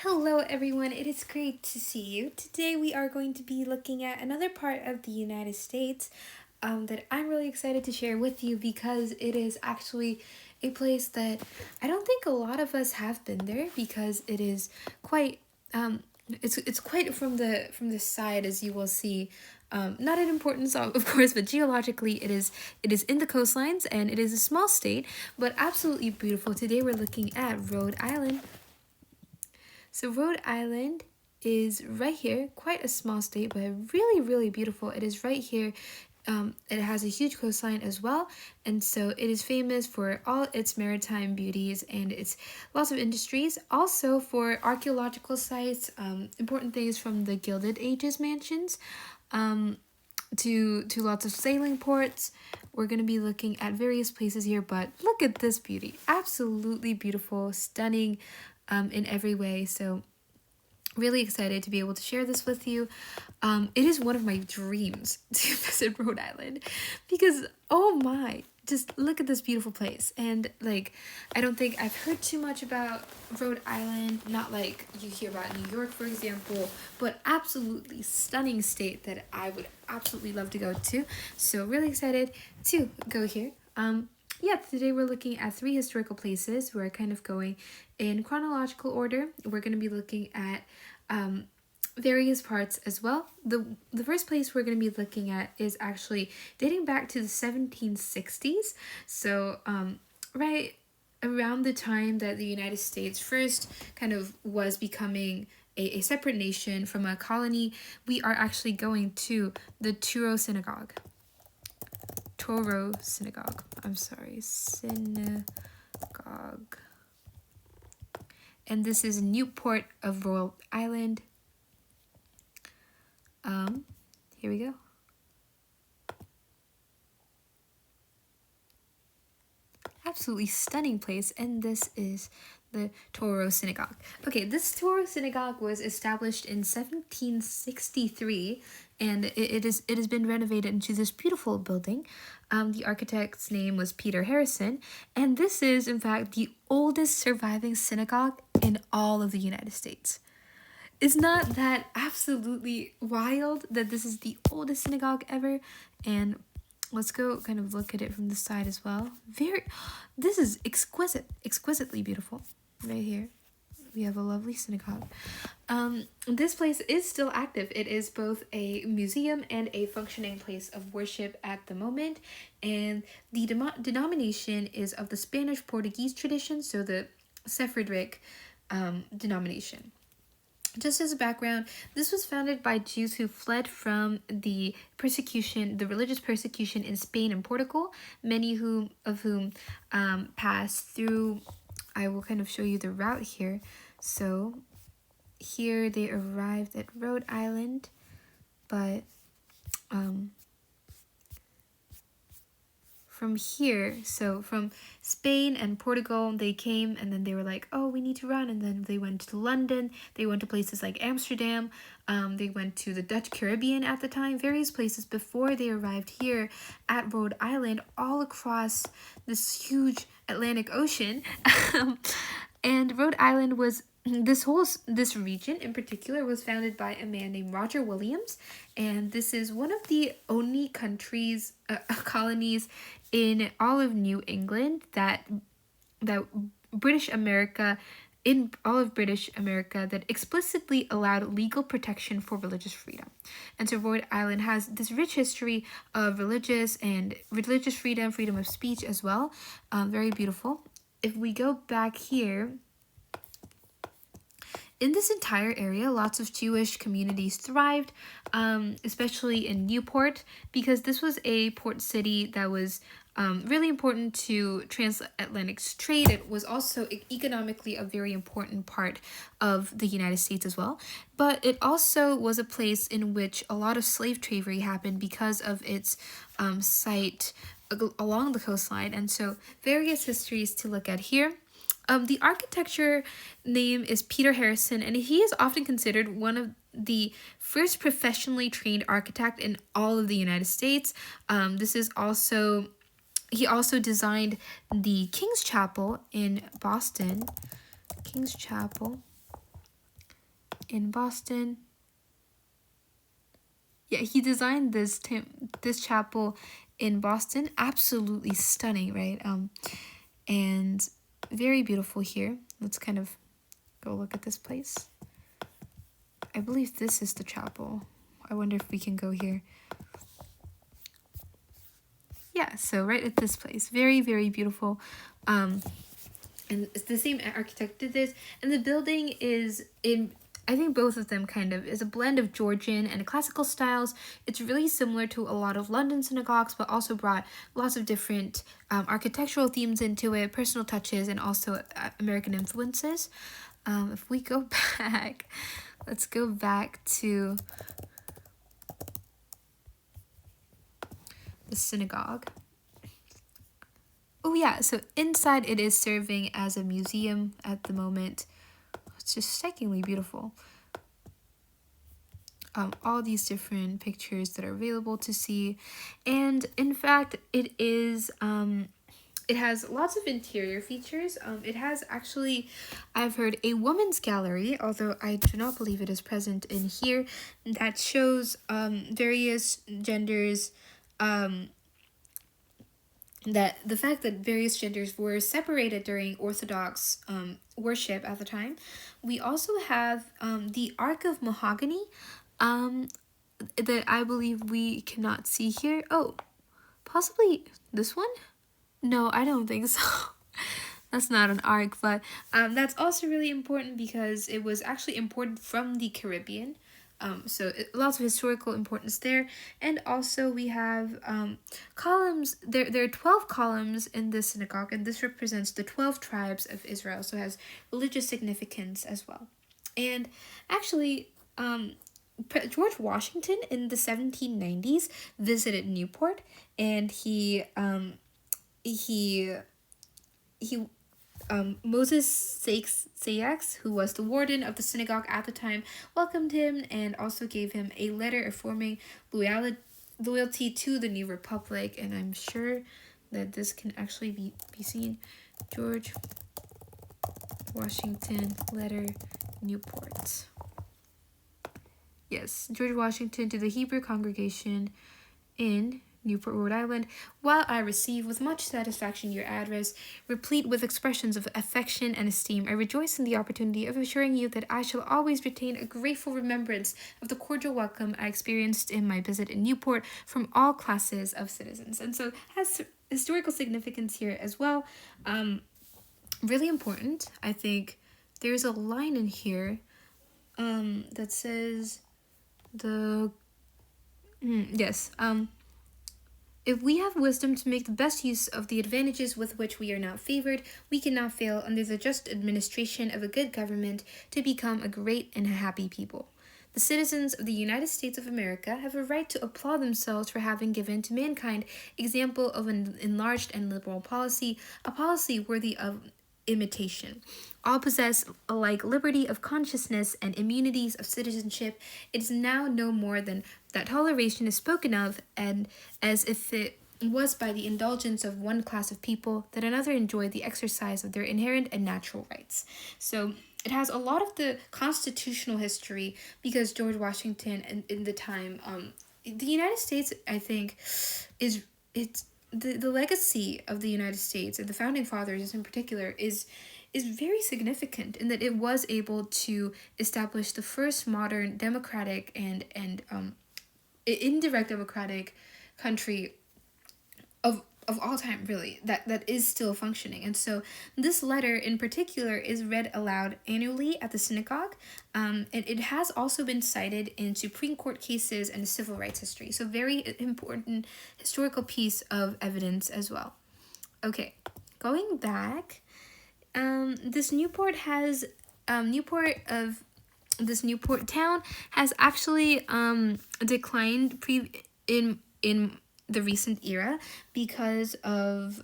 Hello, everyone. It is great to see you. Today, we are going to be looking at another part of the United States that I'm really excited to share with you because it is actually a place that I don't think a lot of us have been there because it is quite it's quite from the side, as you will see. Not in importance, of course, but geologically it is in the coastlines and it is a small state, but absolutely beautiful. Today we're looking at Rhode Island. So Rhode Island is right here, quite a small state, but really, really beautiful. It is right here. It has a huge coastline as well, and so it is famous for all its maritime beauties and its lots of industries. Also for archaeological sites, important things from the Gilded Ages mansions, to lots of sailing ports. We're going to be looking at various places here, but look at this beauty. Absolutely beautiful, stunning in every way. So really excited to be able to share this with you. It is one of my dreams to visit Rhode Island because, oh my, just look at this beautiful place. And like, I don't think I've heard too much about Rhode Island, not like you hear about New York, for example, but absolutely stunning state that I would absolutely love to go to. So really excited to go here. Yeah, today we're looking at 3 historical places. We're kind of going in chronological order. We're going to be looking at various parts as well. The first place we're going to be looking at is actually dating back to the 1760s. So right around the time that the United States first kind of was becoming a separate nation from a colony, we are actually going to the Toro Synagogue. I'm sorry, Synagogue. And this is Newport of Rhode Island. Here we go. Absolutely stunning place, and this is the Toro Synagogue. Okay, this Toro Synagogue was established in 1763, and it has been renovated into this beautiful building. The architect's name was Peter Harrison, and this is in fact the oldest surviving synagogue in all of the United States. Is not that absolutely wild that this is the oldest synagogue ever? And let's go kind of look at it from the side as well. This is exquisitely beautiful right here. We have a lovely synagogue. This place is still active. It is both a museum and a functioning place of worship at the moment. And the denomination is of the Spanish Portuguese tradition, so the Sephardic denomination. Just as a background, this was founded by Jews who fled from the religious persecution in Spain and Portugal, many of whom passed through. I will kind of show you the route here. So here they arrived at Rhode Island, but from here, so from Spain and Portugal, they came and then they were like, oh, we need to run. And then they went to London. They went to places like Amsterdam. They went to the Dutch Caribbean at the time, various places before they arrived here at Rhode Island, all across this huge Atlantic Ocean. And Rhode Island was this region in particular was founded by a man named Roger Williams, and this is one of the only colonies in all of New England that British America in all of British America that explicitly allowed legal protection for religious freedom. And so Rhode Island has this rich history of religious freedom, freedom of speech as well. Very beautiful. If we go back here, in this entire area, lots of Jewish communities thrived, especially in Newport, because this was a port city that was really important to transatlantic trade. It was also economically a very important part of the United States as well. But it also was a place in which a lot of slave trade happened because of its site along the coastline. And so various histories to look at here. The architecture name is Peter Harrison, and he is often considered one of the first professionally trained architect in all of the United States. He also designed the King's Chapel in Boston. King's Chapel. in Boston. Yeah, he designed this chapel in Boston. Absolutely stunning, right? And very beautiful here. Let's kind of go look at this place. I believe this is the chapel. I wonder if we can go here. Yeah, so right at this place. Very, very beautiful. And it's the same architect did this. And the building is in, I think both of them kind of, is a blend of Georgian and classical styles. It's really similar to a lot of London synagogues, but also brought lots of different architectural themes into it, personal touches, and also American influences. If we go back, let's go back to the synagogue. Oh yeah, so inside it is serving as a museum at the moment. It's just strikingly beautiful. All these different pictures that are available to see. And in fact, it is it has lots of interior features. It has actually, I've heard, a woman's gallery, although I do not believe it is present in here, that shows various genders, that the fact that various genders were separated during Orthodox worship at the time. We also have the Ark of Mahogany that I believe we cannot see here. Oh, possibly this one? No, I don't think so. That's not an ark, but that's also really important because it was actually imported from the Caribbean. Lots of historical importance there. And also we have columns. There are 12 columns in this synagogue, and this represents the 12 tribes of Israel, so it has religious significance as well. And actually, George Washington in the 1790s visited Newport, and Moses Sayaks, who was the warden of the synagogue at the time, welcomed him and also gave him a letter affirming loyalty to the new republic. And I'm sure that this can actually be seen. George Washington letter, Newport. Yes, George Washington to the Hebrew congregation in Newport, Rhode Island. While I receive with much satisfaction your address, replete with expressions of affection and esteem, I rejoice in the opportunity of assuring you that I shall always retain a grateful remembrance of the cordial welcome I experienced in my visit in Newport from all classes of citizens. And so it has historical significance here as well. Really important. I think there's a line in here that says if we have wisdom to make the best use of the advantages with which we are now favored, we cannot fail, under the just administration of a good government, to become a great and a happy people. The citizens of the United States of America have a right to applaud themselves for having given to mankind example of an enlarged and liberal policy, a policy worthy of imitation. All possess alike liberty of consciousness and immunities of citizenship. It is now no more than that toleration is spoken of, and as if it was by the indulgence of one class of people that another enjoyed the exercise of their inherent and natural rights. So it has a lot of the constitutional history because George Washington in the time, the United States, I think, it's the legacy of the United States and the founding fathers in particular is very significant in that it was able to establish the first modern democratic and indirect democratic country of all time, really, that is still functioning. And so this letter in particular is read aloud annually at the synagogue, and it has also been cited in Supreme Court cases and civil rights history. So very important historical piece of evidence as well. Okay, going back, this Newport town has actually declined in the recent era because of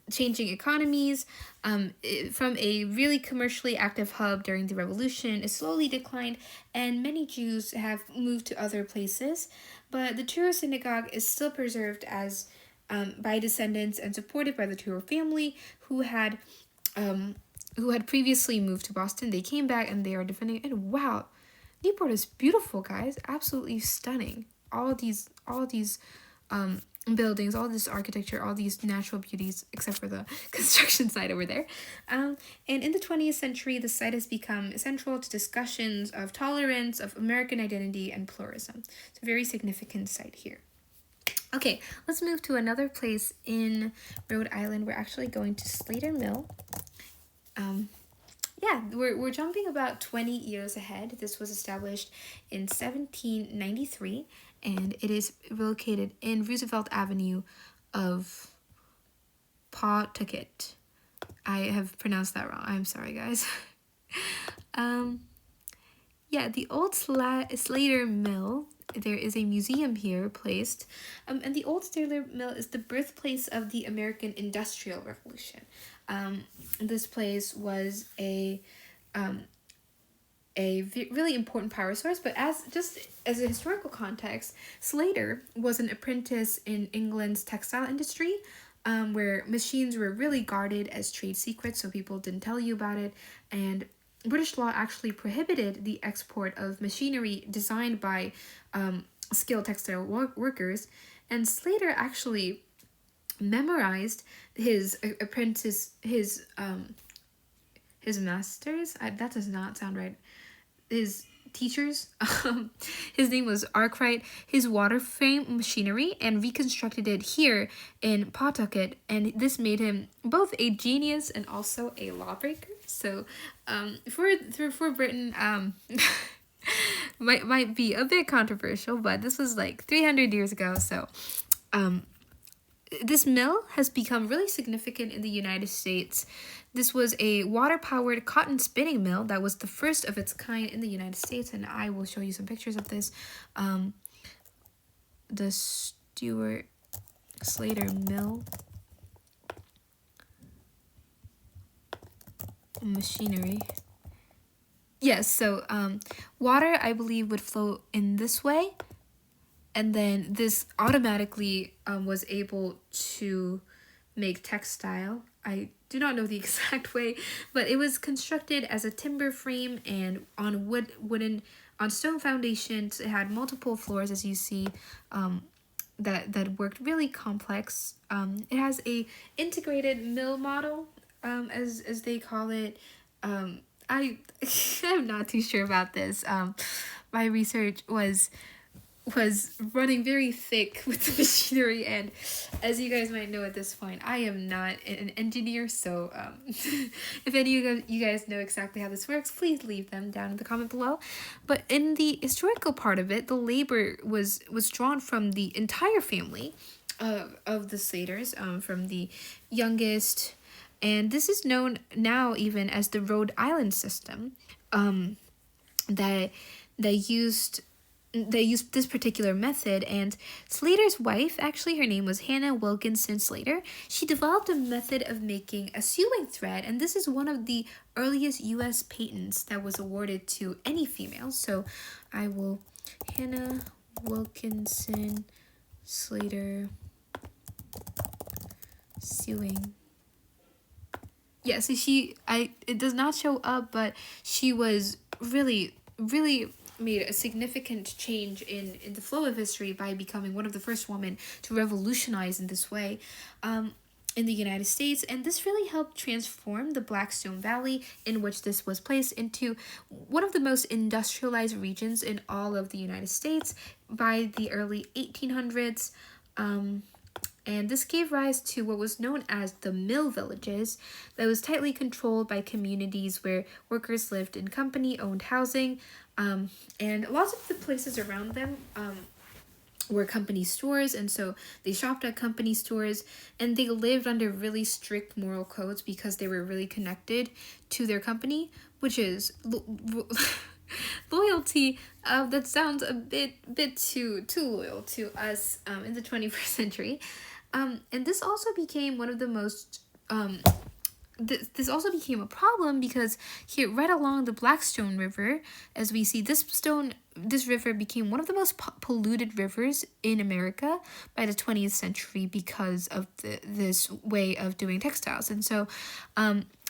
changing economies. From a really commercially active hub during the revolution, it slowly declined, and many Jews have moved to other places. But the Touro synagogue is still preserved as by descendants and supported by the Touro family, who had who had previously moved to Boston. They came back and they are defending. And wow, Newport is beautiful, guys. Absolutely stunning. All these buildings, all this architecture, all these natural beauties, except for the construction site over there. And in the 20th century, the site has become central to discussions of tolerance, of American identity, and pluralism. It's a very significant site here. Okay, let's move to another place in Rhode Island. We're actually going to Slater Mill. We're jumping about 20 years ahead. This was established in 1793, and it is located in Roosevelt Avenue of Pawtucket. I have pronounced that wrong. I'm sorry, guys. The old Slater Mill, there is a museum here placed, and the old Slater Mill is the birthplace of the American Industrial Revolution. This place was a really important power source, but as a historical context, Slater was an apprentice in England's textile industry, where machines were really guarded as trade secrets, so people didn't tell you about it, and British law actually prohibited the export of machinery designed by skilled textile workers, and Slater actually memorized his masters. That does not sound right. His teachers. His name was Arkwright. His water frame machinery and reconstructed it here in Pawtucket, and this made him both a genius and also a lawbreaker. So, for Britain, might be a bit controversial, but this was like 300 years ago. So, this mill has become really significant in the United States. This was a water-powered cotton spinning mill that was the first of its kind in the United States, and I will show you some pictures of this. The Stuart Slater Mill machinery. Yes, so water, I believe, would flow in this way, and then this automatically was able to make textile. I do not know the exact way, but it was constructed as a timber frame and on on stone foundations. It had multiple floors, as you see, that worked really complex. It has a integrated mill model, as they call it. I'm not too sure about this. My research was running very thick with the machinery, and as you guys might know at this point, I am not an engineer, so if any of you guys know exactly how this works, please leave them down in the comment below. But in the historical part of it, the labor was drawn from the entire family of the Slaters, from the youngest, and this is known now even as the Rhode Island system. They used this particular method, and Slater's wife, actually her name was Hannah Wilkinson Slater, she developed a method of making a sewing thread, and this is one of the earliest U.S. patents that was awarded to any female. So I will, Hannah Wilkinson Slater sewing. Yeah, so it does not show up, but she was really made a significant change in the flow of history by becoming one of the first women to revolutionize in this way in the United States, and this really helped transform the Blackstone Valley, in which this was placed, into one of the most industrialized regions in all of the United States by the early 1800s. And this gave rise to what was known as the mill villages, that was tightly controlled by communities where workers lived in company-owned housing, and lots of the places around them were company stores, and so they shopped at company stores, and they lived under really strict moral codes because they were really connected to their company, which is loyalty that sounds a bit too loyal to us in the 21st century. And this also became one of the most this also became a problem because here right along the Blackstone River, as we see, this river became one of the most polluted rivers in America by the 20th century because of this way of doing textiles. And so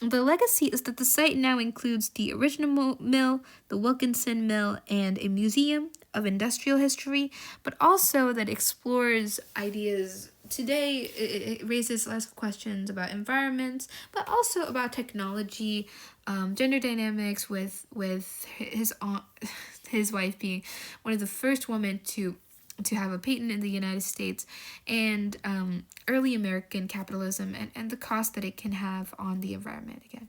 The legacy is that the site now includes the original mill, the Wilkinson Mill, and a museum of industrial history, but also that explores ideas. Today, it raises lots of questions about environments, but also about technology, gender dynamics, with his wife being one of the first women to have a patent in the United States, and early American capitalism, and the cost that it can have on the environment again.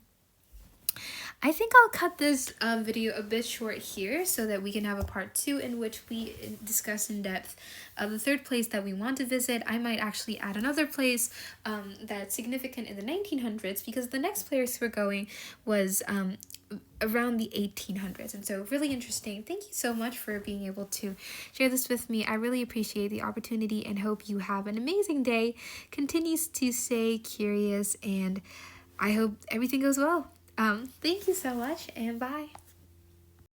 I think I'll cut this video a bit short here so that we can have a part 2 in which we discuss in depth the third place that we want to visit. I might actually add another place that's significant in the 1900s, because the next place we're going was around the 1800s, and so really interesting. Thank you so much for being able to share this with me. I really appreciate the opportunity and hope you have an amazing day. Continues to stay curious, and I hope everything goes well. Thank you so much, and bye.